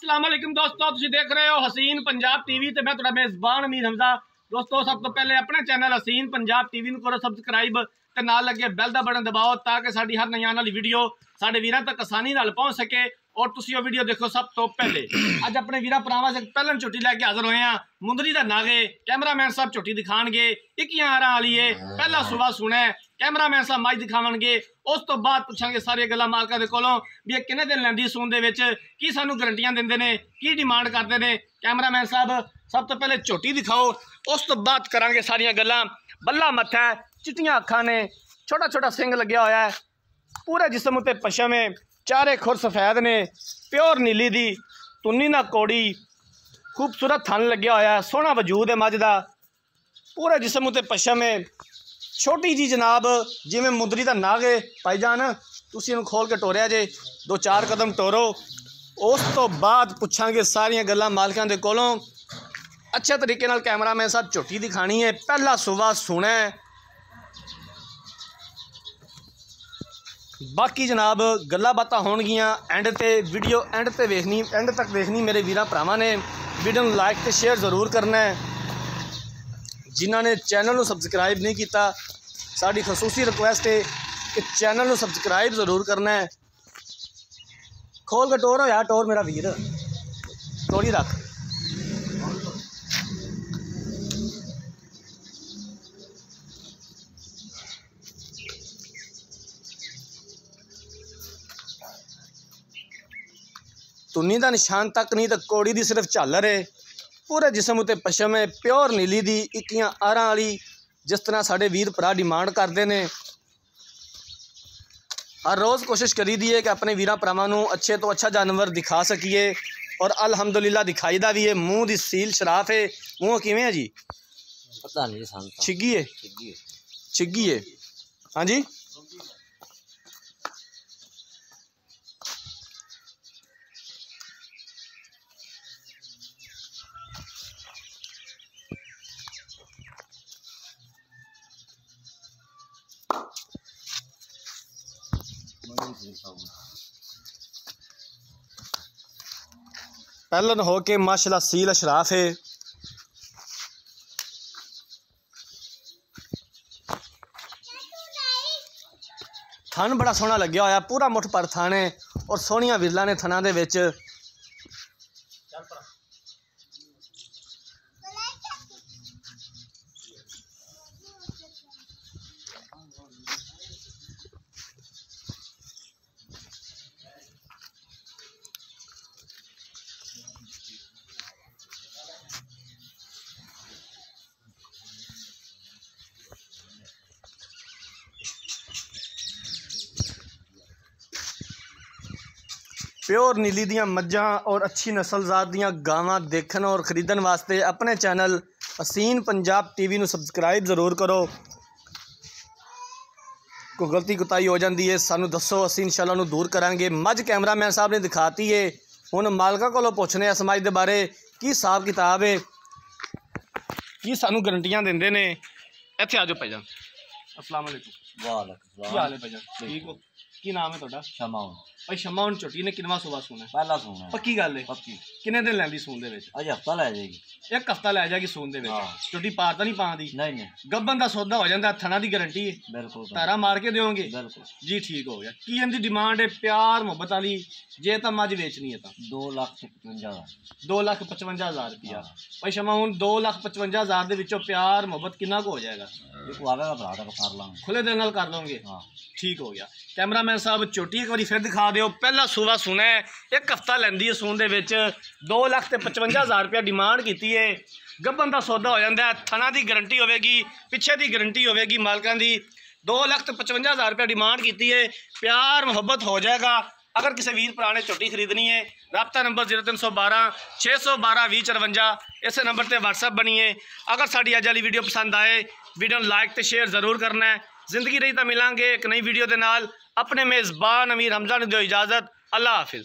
अस्सलाम वालेकुम दोस्तों, तुसीं देख रहे हो हसीन पंजाब टीवी ते मैं तुहाडा मेज़बान अमीर हमजा। दोस्तों सब तो पहले अपने चैनल हसीन पंजाब टीवी करो सबसक्राइब ते नाल लगे बैल दा बटन दबाओ ताकि साडी हर नई आने वाली वीडियो साडे वीरां तक आसानी नाल पहुंच सके और तुसीं वो वीडियो देखो सब तो पहले। अज अपने वीरां भरावां से पहलन झोटी लैके हाजिर होए हैं। मुंदरी दा नागे कैमरामैन साहब झोटी दिखाणगे, 21 वाली है, पहला सुबह सुना कैमरामैन साहब मज दिखावणगे। उस तो बाद पुछांगे सारी गल्लां मालकां दे कोलों भी ये किन्ने दिन लैंदी सून दे विच, की सानू गारंटियां दिंदे ने, की डिमांड करते हैं। कैमरामैन साहब सब तो पहले झोटी दिखाओ, उस तो बाद करांगे सारियां गल्लां। बल्ला मत्था है, चिट्टियां अखां ने, छोटा छोटा सिंग लग्या होया है, पूरे जिसम उत्ते पशम है, चारे खुर सफेद ने, प्योर नीली दी तुन्नी ना कोड़ी, खूबसूरत थन लग्या होया है, सोहना वजूद है मझ दा, पूरे जिसम उत्ते पशम है। छोटी जी जनाब जिवें मुंदरी दा नाग है भाईजान, तुसीं इहनूं खोल के टोरिया जे, 2-4 कदम टोरो। उस तो बाद पुछांगे सारियां गल्लां मालकां दे कोलों। अच्छे तरीके नाल कैमरामैन साहब झोटी दिखानी है, पहला सुबह सुना है। बाकी जनाब गल्लां बातां होणगियां एंड ते, वीडियो एंड ते वेखनी, एंड तक देखनी मेरे वीरां भरावां ने। वीडियो नूं लाइक ते शेयर ज़रूर करना है। जिन्हां ने चैनल नूं सबसक्राइब नहीं किया, साडी खसूसी रिक्वेस्ट है कि चैनल नूं सबसक्राइब ज़रूर करना है। खोल के टोर हो यार, टोर मेरा वीर, टोरी रख। तुन्नी का निशान तक नहीं तो कोड़ी दी सिर्फ झालर है, पूरे जिसम उत्ते पशम है, प्योर नीली दी 21 वाली, जिस तरह साढ़े वीर भरा डिमांड करते हैं। हर रोज़ कोशिश करी दी है कि अपने वीरां भरावां नूं अच्छे तो अच्छा जानवर दिखा सकीए और अल्हम्दुलिल्लाह दिखाई दा भी है। मूँह दी सील शराफ है। मूँह किवें है जी? पता नहीं, छिग्गी है, छिग्गी है। हाँ जी, पहलन हो के माशाल्लाह सील अशराफ है। थन बड़ा सोहना लग्या होया, पूरा मुठ पर थन है और सोहनिया विरला ने थना दे विच। प्योर नीली दियाँ मज्जां और अच्छी नस्लजात दियाँ गावां देखने और खरीदन वास्ते अपने चैनल हसीन पंजाब टीवी नूं सबसक्राइब ज़रूर करो। कोई गलती कोताही हो जाती है सानू दसो, असीं इंशाअल्लाह नूं दूर करांगे। मझ कैमरामैन साहब ने दिखाती है, हुण मालका कोलों पुछने आ समाज दे बारे की हिसाब किताब है, की सानू गारंटियां दिंदे ने। इत्थे आ जाओ भाईजान। अस्सलाम वालेकुम। वालेकुम की हाल है भाईजान? ठीक हो? की नाम है तुहाडा? शमाउन। भाई शमाउन झोटी ने किनवा सुबह सूना है? पहला सूना है। पक्की गल है? पक्की। किन्ने दिन लैंदी सून दे विच? अज हफ्ता लै जाएगी। एक हफ्ता लै जाएगी सून दे विच। झोटी पार तो नहीं पांदी? नहीं नहीं, गब्बन दा सौदा हो जाता, थना दी गारंटी है? बिल्कुल। तारा मार के दोगे? बिल्कुल जी, ठीक हो गया। की इनकी डिमांड है? प्यार मुहब्बत वाली जे तो मझ वेचनी है तो 2,55,000। 2,55,000 रुपया। भाई शमाउन 2,55,000 दे विचों प्यार मुहब्बत कितना को हो जाएगा? देखो आवेगा भरा तक कर लांगे, खुले दिल नाल कर लोगे? हाँ ठीक हो गया। कैमरामैन साहब झोटी एक बार फिर दिखा दो। पहला सूबा सुना है, एक हफ्ता लैंदी है सून दे विच, 2,55,000 रुपया डिमांड की है। गब्बन का सौदा हो जाता है, थना की गारंटी होगी, पिछे की गारंटी होगी मालकां की। 2,55,000 रुपया डिमांड की है, प्यार मुहब्बत हो जाएगा। अगर किसी वीर भरा ने झोटी खरीदनी है, राब्ता नंबर 0312 612 2054, इस नंबर पर व्हाट्सएप बनी है। अगर साड़ी अज वाली वीडियो पसंद आए, वीडियो लाइक तो शेयर ज़रूर करना है। जिंदगी रही तो मिलांगे एक नई वीडियो के नाल। अपने मेज़बान अमीर हमजा ने दो इजाज़त। अल्लाह हाफिज़।